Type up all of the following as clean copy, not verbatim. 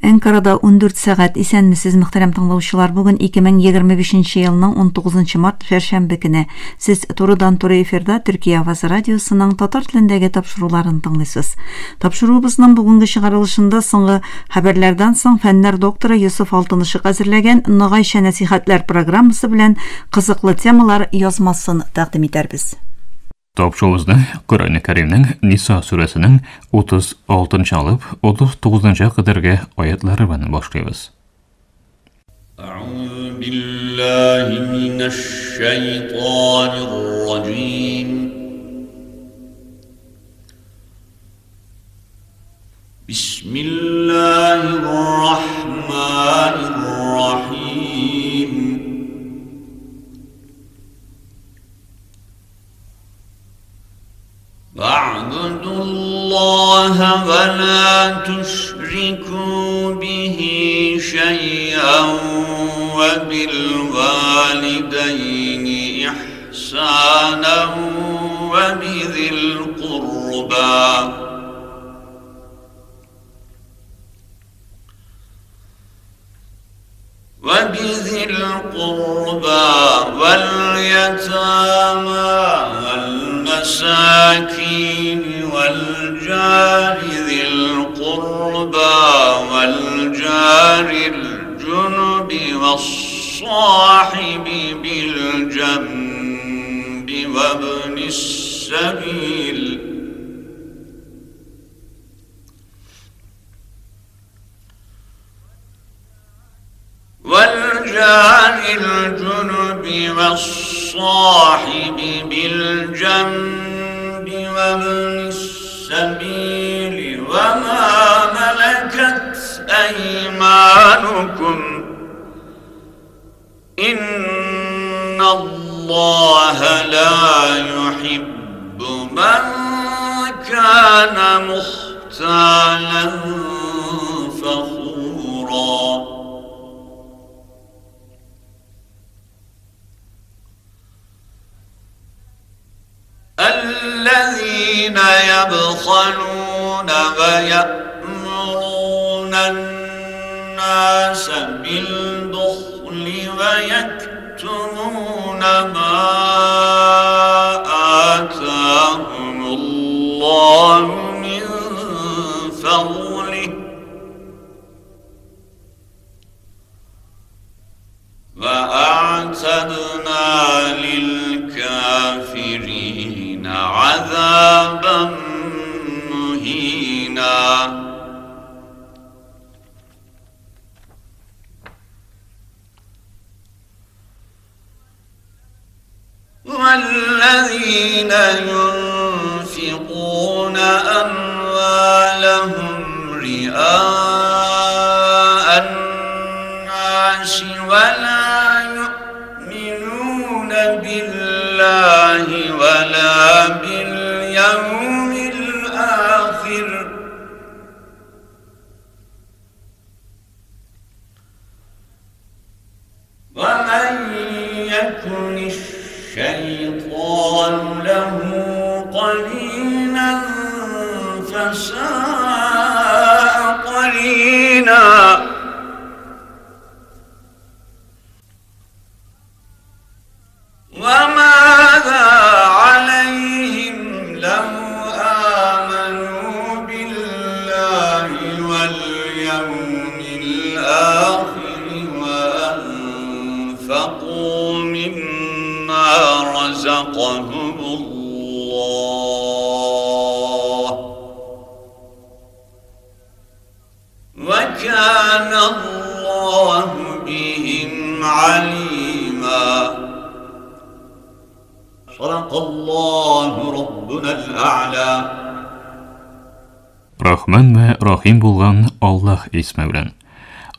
Ankara'da 14 saat isenmisiz muhterem tыңлаучылар, bugün 2025 yılının 19 mart Perşembe günü siz Torudan Tora efirde Türkiye Havası Radyosu'nun Tatar tilindeki tapşırılarını tыңлайсыз. Tapşırığımızın bugünkü çıkarılışında soңғы haberlerden soң Fenler Doktora Yusuf Altınışık hazırlagan Nağayşa Nasihatler programması bilen kızıklı temalar yazmasını takdim ederbiz. Tapşırığımızda Kur'an-ı Kerim'nin Nisa suresinin 36. alıp 39. kadarki ayetleri bilen başlayız. A'udhu billahi mineşşeytanirracim. Bismillahirrahmanirrahim. وَاعْبُدُوا اللَّهَ وَلَا تُشْرِكُوا بِهِ شَيْئًا وَبِالْوَالِدَيْنِ إِحْسَانًا وَبِذِي الْقُرْبَى وَالْيَتَامَى والمساكين والجار ذي القربى والجار الجنب والصاحب بالجنب وابن السبيل والجار الجنب والصاحب بالجنب وابن السبيل وما ملكت أيمانكم إن الله لا يحب من كان مختالا فخورا الذين يبخلون ويأمرون الناس بالبخل ويكتمون ما آتاهم الله من فضله وأعتدنا للكافرين عذابا مهينا والذين ينفقون أموالهم رئاء الناس ولا يؤمنون بالله ولا باليوم الآخر ومن يكن الشيطان له قرينا فساء قرينا وماذا عليهم لو آمنوا بالله واليوم الآخر وأنفقوا مما رزقهم الله وكان الله بهم عليما صدق الله ربنا الأعلى. Rahman ve Rahim bulgan Allah ismi bilen.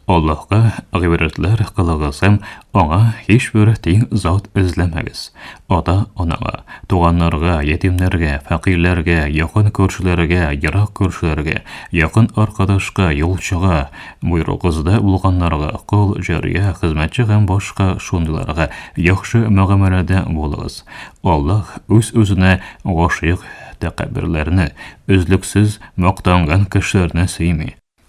Allah'a gıbretler kılığızım, ona hiçbir teyin zat izlemegiz. Ota-onaga, tuğanlarga, yetimlerge, fakirlerge, yakın körşülerge, yirak körşülerge, yakın arkadaşga, yolçuga, buyruğuzda bulganlarga, kul jariye, hizmetçi hem başka şundularga, yaxşı muamelede bolağız. Allah öz-özüne gaşyk takabirlerini, özlüksüz maqtangan kişilerine sıymi.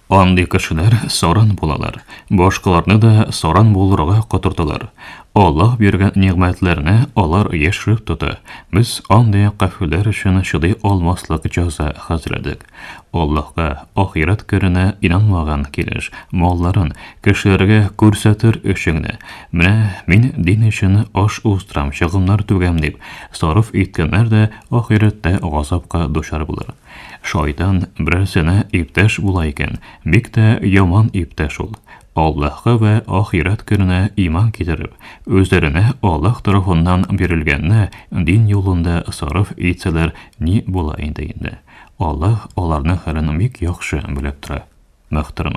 Андый кешеләр соран булалар. Башкаларны да соран булырга котырталар. Аллаһ биргән ниғмәтләрне алар яшереп тота. Без андый кафирләр өчен шудай алмаслык җәза хәзерләдек. Аллаһка ахират көненә инанмаган килеш малларын кешеләргә күрсәтер өчен менә мин дин өчен аш устрам, чыгымнар түгәм дип сарыф иткәннәр дә ахиратта газапка дучар булыр. Шайтан берсенә иптәш була икән, бик тә яман иптәш ул. Аллаһка ва ахират көненә иман китереп, үзләренә Аллаһ тарафыннан бирелгәнне дин юлында сарыф итсәләр, ни була инде. Аллаһ аларны хәлен бик яхшы белеп тора. Мөхтәрәм,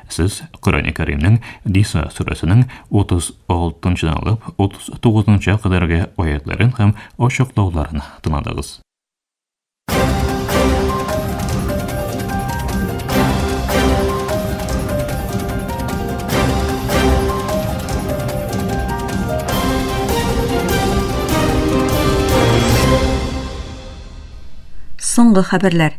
сез Коръән Кәримнең Ниса сүрәсенең 36-нчы алып 39-нчы кадәрге аятларын һәм ачыклауларын тыңладыгыз. Соңгы хәбәрләр.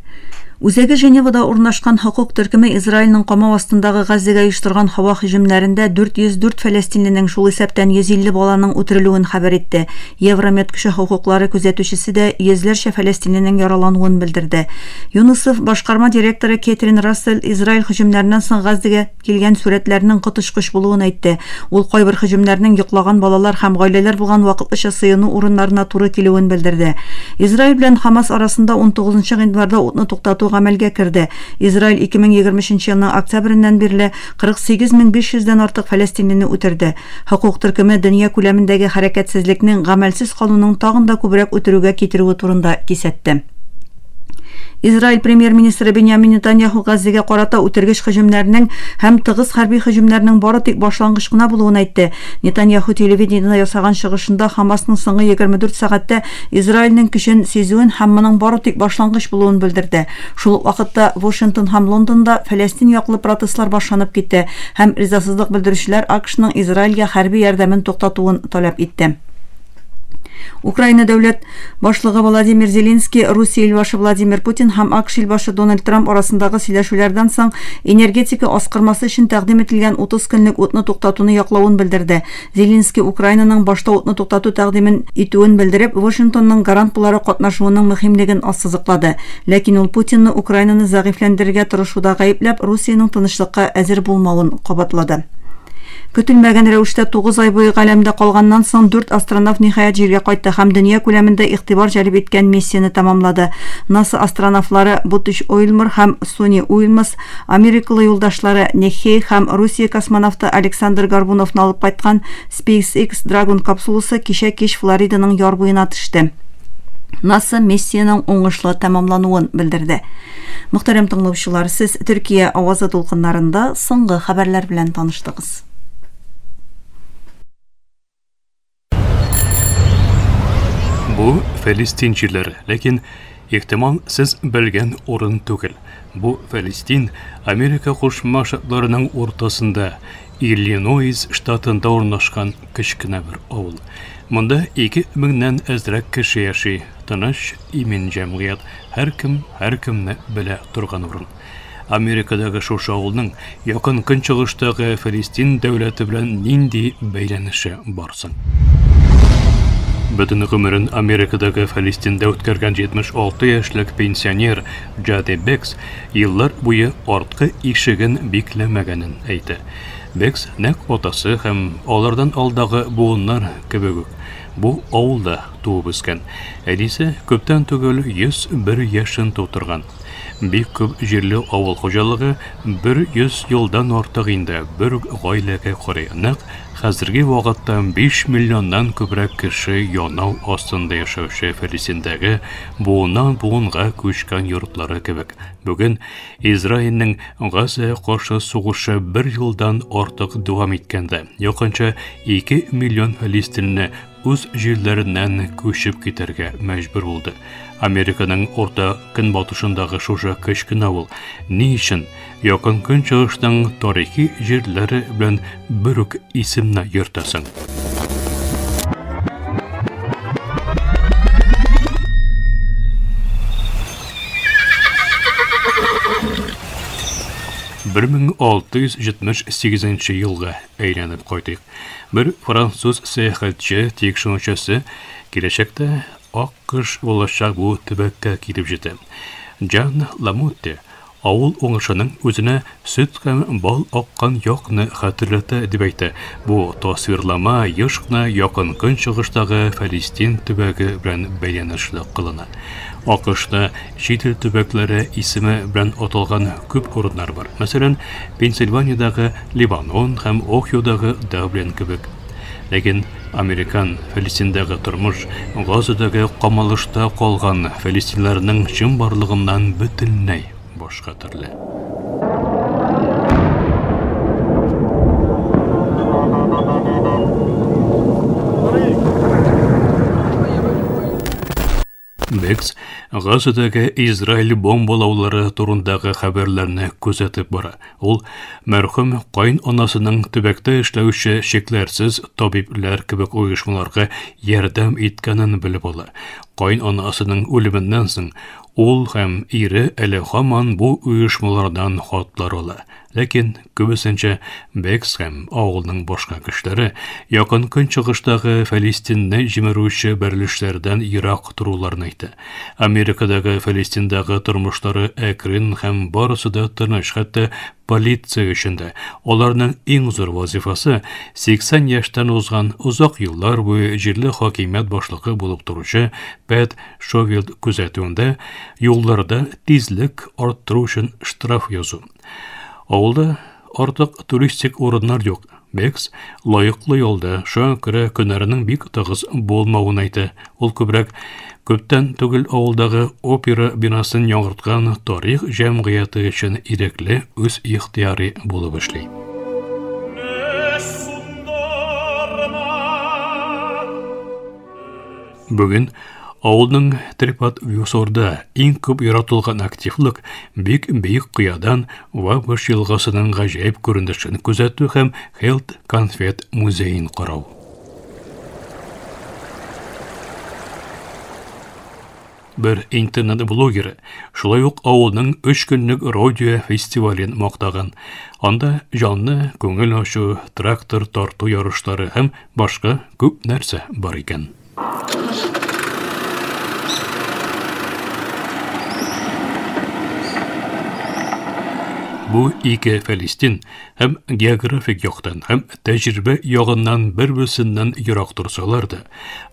Үзәге Женевада урнашкан хокук төркеме Израильнең камау астындагы Газзага оештырган һава һөҗүмнәрендә 404 фәлестинлинең шул исәптән 150 баланың үтерелүен хәбәр итте. Евромед кеше хокуклары күзәтүчесе дә йөзләрчә фәлестинлинең яралануын белдерде. ЮНИСЕФ башкарма директоры Кетрин Рассел Израиль һөҗүмнәреннән соң Газзага килгән сурәтләрнең котышкыч булуын әйтте. Ул кайбер һөҗүмнәрнең йоклаган балалар һәм гаиләләр булган вакытлыча сыену урыннарына туры килүен белдерде. Израиль белән Хамас арасында 19 гыйнварда утны туктату гамәлгә керде. Израиль 2023 елның октябреннән бирле 48500-дән артык фәлестинлине үтерде. Хокук төркеме дөнья күләмендәге хәрәкәтсезлекнең гамәлсез калуның тагын да күбрәк үтерүгә китерүе турында кисәтте. Израиль премьер-министры Беньямин Нетаньяху Газзага карата үтергеч һөҗүмнәренең һәм тыгыз хәрби һөҗүмнәрнең бары тик башлангыч кына булуын әйтте. Нетаньяху телевидениедә ясаган чыгышында Хамасның соңгы 24 сәгатьтә Израильнең көчен сизүен һәм моның бары тик башлангыч булуын белдерде. Шул ук вакытта Вашингтон һәм Лондонда Фәлестин яклы протестлар башланып китте һәм ризасызлык белдерүчеләр АКШның Израильгә хәрби ярдәмен туктатуын таләп итте. Украина дәүләт башлыгы Владимир Зеленский, Русия илбашы Владимир Путин һәм АКШ илбашы Дональд Трамп арасындагы сөйләшүләрдән соң энергетика аскырмасы өчен тәкъдим ителгән 30 көнлек утны туктатуны яклавын белдерде. Зеленский Украинаның башта утны туктату тәкъдимен итүен белдереп, Вашингтонның гарант булары катнашуының мөһимлеген ассызыклады. Ләкин ул Путинны Украинаны зәгыйфләндерергә тырышуда гаепләп, Русиянең тынычлыкка әзер булмавын кабатлады. Көтелмәгән рәвештә 9 ай буе галәмдә калганнан соң 4 астронавт ниһаять җиргә кайтты һәм дөнья күләмендә игътибар җәлеп иткән миссияны тамамлады. НАСА астронавтлары Бутиш Уилмер һәм Сони Уилмас, америкалы юлдашлары Нехей һәм Русия космонавты Александр Горбуновны алып кайткан SpaceX Dragon капсуласы кичә кич Флориданың яр буена төште. НАСА миссияның уңышлы тамамлануын белдерде. Мөхтәрәм тыңлаучылар, сез Төркия авазы тулкыннарында соңгы хәбәрләр белән таныштыгыз. Бу Фәлестин җирләре, ләкин ихтимал сез белгән урын түгел. Бу Фәлестин Америка Кушма Штатларының уртасында, Иллинойс штатында урнашкан кечкенә бер авыл. Монда 2000-нән әзрәк кеше яши, тыныч, имин җәмгыять, һәркемне белә торган урын. Америкадагы шушы авылның якын көнчыгыштагы Фәлестин дәүләте белән нинди бәйләнеше барсын? Бөтен гомерен Америкадагы Фәлестиндә үткәргән 76 яшьлек пенсионер Джаде Бекс еллар буе арткы ишеген бикләмәгәнен әйтә. Бекс нәкъ атасы һәм алардан алдагы буыннар кебек бу авылда туып үскән. Әнисе күптән түгел 101 яшен тутырган. Бик күп җирле авыл хуҗалыгы 100 елдан артык инде бер гаиләгә карый. Нәкъ хәзерге вакытта 5 миллионнан күбрәк кеше янау астында яшәүче Фәлестиндәге буыннан буынга күчкән йортлары кебек. Бүген Израильнең Газа каршы сугышы 1 елдан артык дәвам иткәндә, якынча 2 миллион фәлестинле үз җирләреннән күчеп китәргә мәҗбүр булды. Американың орта көнбатышындагы шушы кечкенә авыл ни өчен якын көнчыгышның тарихи җирләре белән бер үк исемне йөртәсең? 1678 yılga әйләнеп кайтыйк. Bir Fransuz сәяхәтче тикшерүчесе киләчәктә аккыш булачак бу төбәккә килеп җитә. Жан Ламотте авыл уңышының үзенә сөт һәм бал аккан якны хәтерләтә дип әйтә. Бу тасвирлама еш кына якын көнчыгыштагы Фәлистин төбәге белән бәйләнешле кылына. Акышта чит ил төбәкләре исеме белән аталган күп урыннар бар. Мәсәлән, Пенсильваниядагы Либанон һәм Охиодагы Даблин кебек. Ләкин Американ Фәлистиндәге тормыш Газадагы камалышта калган фәлистинләрнең чын барлыгыннан бөтенләй башка төрле. Бекс Газадагы Израиль бомбалаулары турындагы хәбәрләрне күзәтеп бара. Ул мәрхүм кайын анасының төбәктә эшләүче шикләрсез табиблар кебек оешмаларга ярдәм иткәнен белеп ала. Кайын анасының үлеменнән соң ул һәм ире әле һаман бу оешмалардан хатлар ала. Ләкин күбесенчә Бекс һәм авылның башка кешеләре якын көнчыгыштагы Фәлистинне җимерүче берлешләрдән ерак торуларны әйтә. Америкадагы Фәлистиндагы тормышлары әкрен һәм барысы да тыныч, хәтта полиция эшендә. Аларның иң зур вазифасы 80 яшьтән узган узак еллар буе җирле хакимият башлыгы булып торучы Пэт Шовилд күзәтүендә юлларда тизлек арттыру өчен штраф язу. Авылда артык туристик урыннар юк. Бекс лаеклы ялда шуңа күрә көннәренең бик тыгыз булмавын әйтә. Ул күптән түгел авылдагы опера бинасын яңырткан тарих җәмгыяте өчен ирекле үз ихтыяры булып эшли. Бүген авылның Трипат Вьюсорда иң күп яратылган активлык бик бейек кыядан Вабыш елгасының гаҗәеп күренешен күзәтү һәм Хелт конфет музеен карау. Bir интернет блогеры шулай ук авылның 3 көнлек радио фестивален мактаган. Анда жанны, күңел ачу, трактор тарту ярышлары һәм башка күп нәрсә бар икән. Бу ике Фәлистин һәм географик яктан һәм тәҗрибә ягыннан бер-берсеннән ерак торсалар да,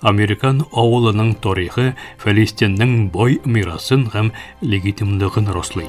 Американ авылының тарихы Фәлистиннең бай мирасын һәм легитимлыгын раслый.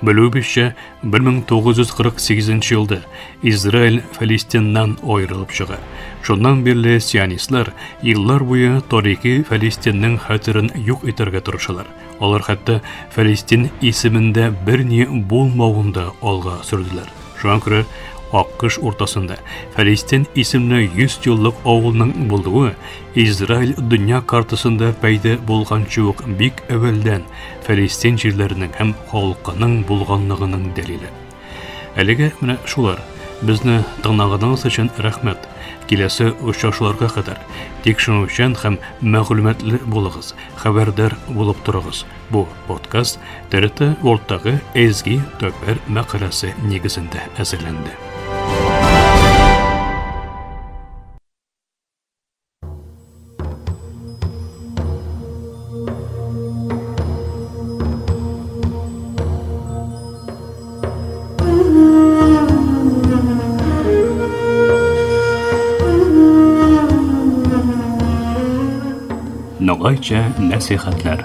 Белүбезчә, 1948 елда Израиль Фәлистиннән аерылып чыга. Шуннан бирле сионистлар еллар буе тарихи Фәлистиннең хәтерен юк итәргә тырышалар. Алар хәтта Фәлистин исемендә берни булмавында алга сөрделәр. Шуңа күрә Аккыш уртасында Фәлистин исемле 100 еллык авылның булуы Израиль дөнья картасында пәйда булганчы ук бик әвәлдән Фәлистин җирләренең һәм халкының булганлыгының дәлиле. Әлегә менә шулар. Безне тыңлаганыгыз өчен рәхмәт. Киләсе очрашуларга кадәр тикшерүчән һәм мәгълүматлы булыгыз, хәбәрдар булып торыгыз. Бу подкаст ТРТ World'тагы Ezgi Töper мәкаләсе нигезендә әзерләнде. Ногайча нәсихәтләр.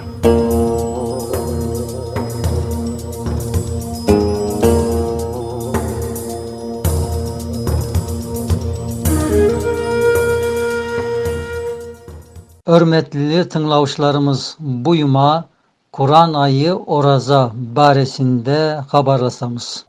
Hörmetli tınlavuşlarımız, bu yuma Kur'an ayı Oraza baresinde haberlasamız.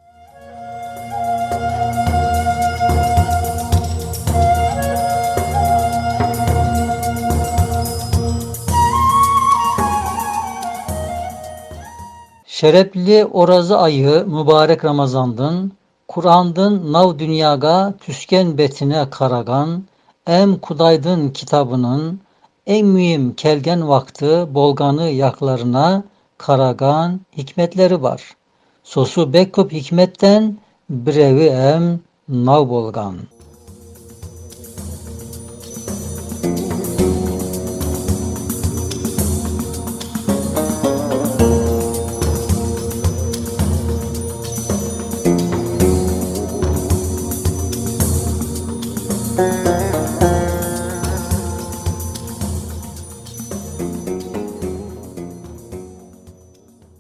Şerepli Oraza ayı mübarek Ramazandın, Kur'andın nav dünyaga tüsken betine karagan, em kudaydın kitabının en mühim kelgen vakti bolganı yaklarına karagan hikmetleri var. Sosu bek köp hikmetten birevi em nav bolgan.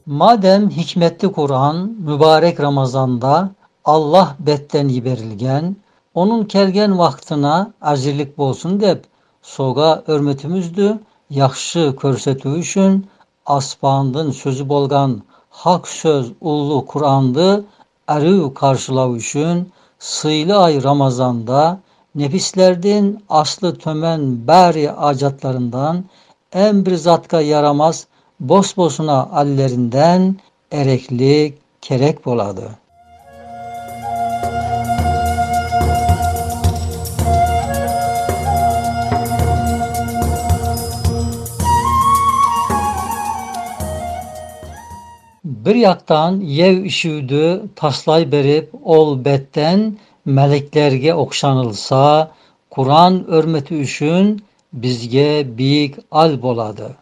Madem hikmetli Kur'an mübarek Ramazanda Allah betten yiberilgen, onun kelgen vaktına azirlik bolsun dep soga örmetimizdü, yaxşı körsetü üçün aspandın sözü bolgan hak söz ullu Kur'andı arı karşılav üçün sıylı ay Ramazanda nefislerden aslı tömen bari acatlarından en bir zatka yaramaz bosbosuna allerinden ereklik kerek boladı. Bir yaktan yev işüdü taslay berip ol betten meleklerge okşanılsa Kur'an örmeti üçün bizge büyük al boladı.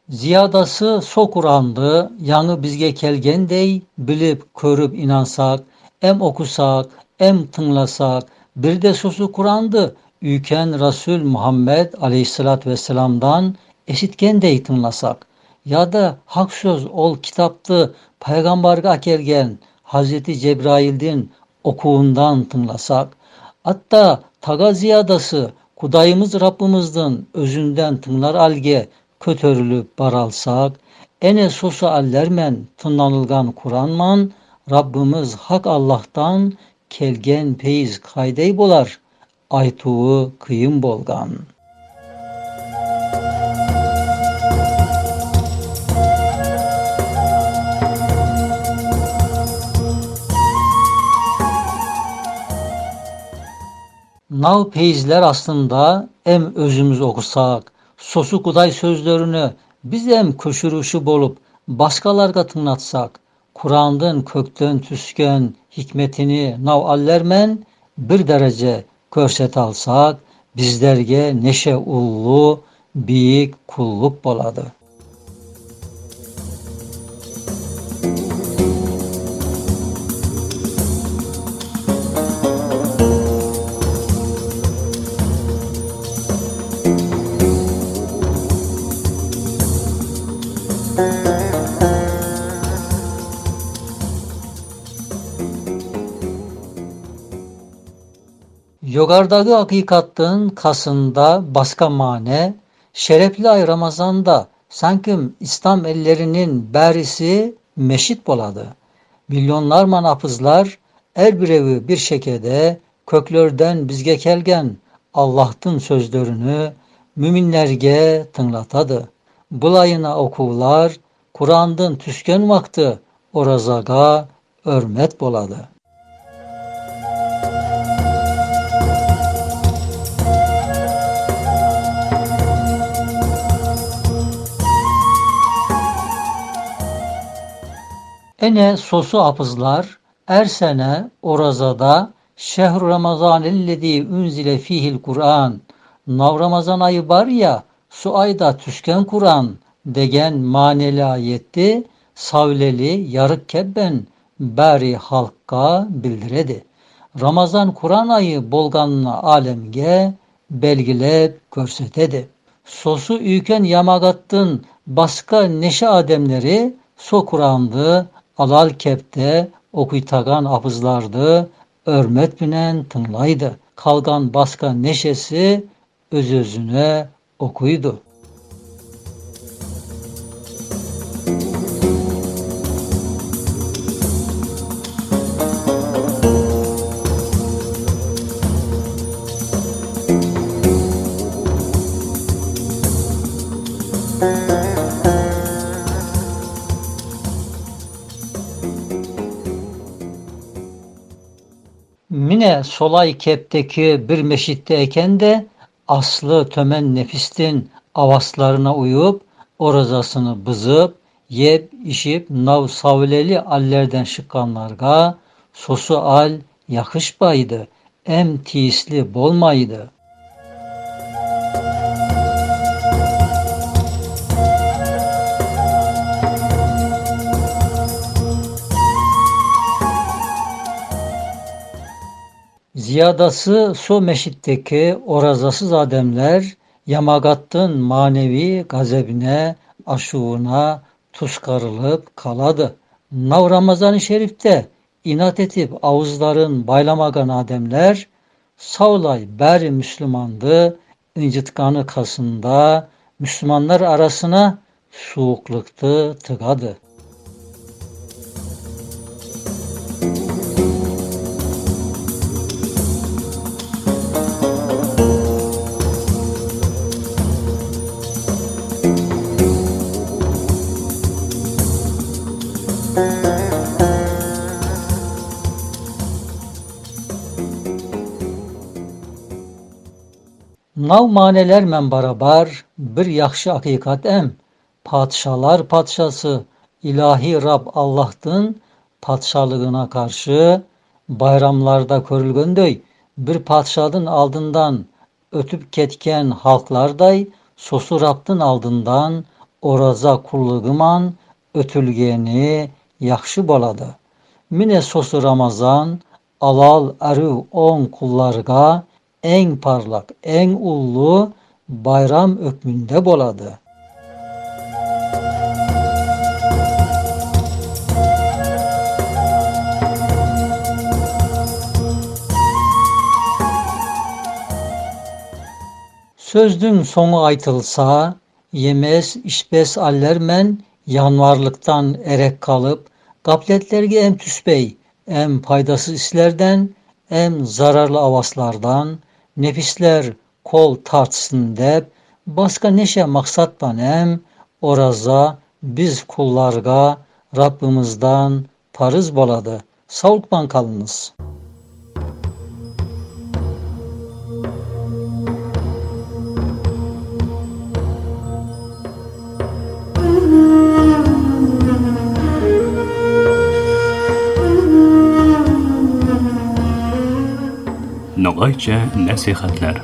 Ziyadası so Kur'an'dı, yanı bizge kelgendey bilip körüp inansak, em okusak, em tınlasak, bir de sosu Kur'an'dı, üken Resul Muhammed aleyhissalatü vesselam'dan eşitgendey tınlasak, ya da hak söz ol kitaptı peygamberga kelgen Hazreti Cebrail'din okuğundan tınlasak, hatta taga ziyadası Kudayımız Rabbimizden özünden tınlar alge kötörülüp baralsak, ene sosu allermen tınlanılgan Kur'anman, Rabbimiz hak Allah'tan kelgen peyiz kaydey bolar, aytuğu kıyım bolgan. Nav peyizler aslında em özümüz okusak, sosu kuday sözlerini biz em köşürüşü bolup başkalarga tınlatsak, Kur'an'dan kökten tüsken hikmetini nav allermen bir derece körset alsak, bizlerge neşe ullu, büyük kulluk boladı. Yukarıdaki hakikatin kasında başka mane, şerefli ay Ramazan'da sanki İslam ellerinin berisi meşit boladı. Milyonlarman apızlar her birevi bir şekede köklerden bizge kelgen Allah'ın sözlerini müminlerge tınlatadı. Bulayına okular Kur'an'dan tüsken vakti orazaga örmet boladı. Ene sosu apızlar her sene orazada şehr Ramazanellezî unzile fihil Kur'an, nav Ramazan ayı var ya su ayda tüsken Kur'an degen maneli ayetti savleli yarık kebben bari halka bildiredi. Ramazan Kur'an ayı bolganına alemge belgilep görsetedi. Sosu üyken yamagattın başka neşe ademleri so Kur'an'dı alal kepte okuytagan apızlardı örmet binen tınlaydı. Kalgan başka neşesi öz özüne okuydu. Mine solay kepteki bir meşitte eken de aslı tömen nefistin avaslarına uyup orazasını bızıp yep işip nav savleli allerden şıkkanlarga sosu al yakışbaydı em tiisli bolmaydı. Ziyadası so meşitteki orazasız ademler yamagattın manevi gazebine, aşuğuna tuzkarılıp kaladı. Nav Ramazan-ı Şerif'te inat etip ağızların baylamagan ademler savlay beri Müslümandı, incitkanı kasında Müslümanlar arasına soğukluktu tıgadı. Nav manelermen barabar bir yaxşı hakikat em, padşalar padşası ilahi Rab Allah'tın padşalığına karşı bayramlarda körülgöndöy bir padşadın aldından ötüp ketken halklarday sosu Rab'tın aldından oraza kulluğuman ötülgeni yaxşı boladı. Mine sosu Ramazan alal arı on kullarga en parlak, en ullu bayram ökmünde boladı. Sözdün sonu aytılsa, yemez içbes allermen yanvarlıktan erek kalıp, gafletlerge em tüspey, em faydasız islerden, em zararlı avaslardan, nefisler kol tartsın dep, başka neşe maksattan em, oraza biz kullarga Rabbimizden farız boladı. Sağlıktan kalınız. Nogayça nasihatler.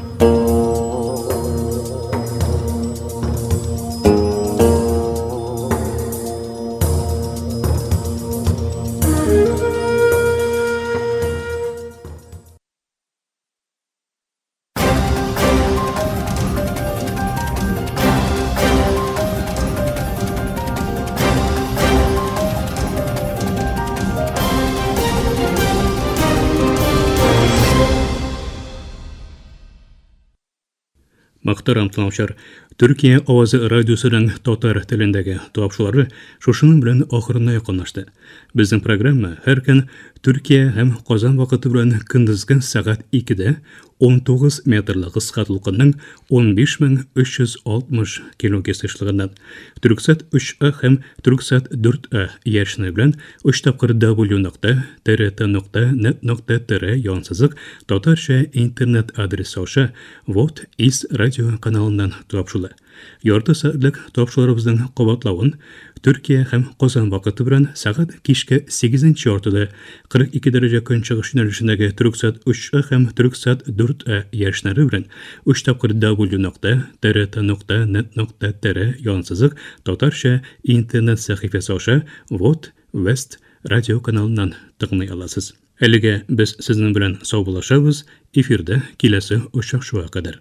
Мактарам тыңлаучылар, Türkiye Ovazı Radyosu'nun Tatar tilindagi topşuları şuşunun bilen ahırına yakınlaştı. Bizim programma her gün Türkiye hem Qozon vaqti bilen gündüzgi saat 2'de 19 metrli qisqatlıqının 15360 kHz-liginden Türksat 3A hem Türksat 4A yerşini bilen 3 tapqır w.trt.net.tr yonsızık Tatarşa internet adresi oşa Vot is radio kanalından topşular. Yorta saatlik topşularımızın qabatlawın Türkiye hem Qozon vaqti bilen saat kişke 8-nji ortada 42 derece kön çygyş yönelişindägi Türksat 3A hem Türksat 4A yerşinleri bilen 3 tapqır w.trt.net.tr yonsızık Tatarşa internet sahifesi oşa Vot West radio kanalından tıgnay alasız. Әлегә без сезнең белән сау булашабыз. Эфирдә киләсе очрашуга кадәр.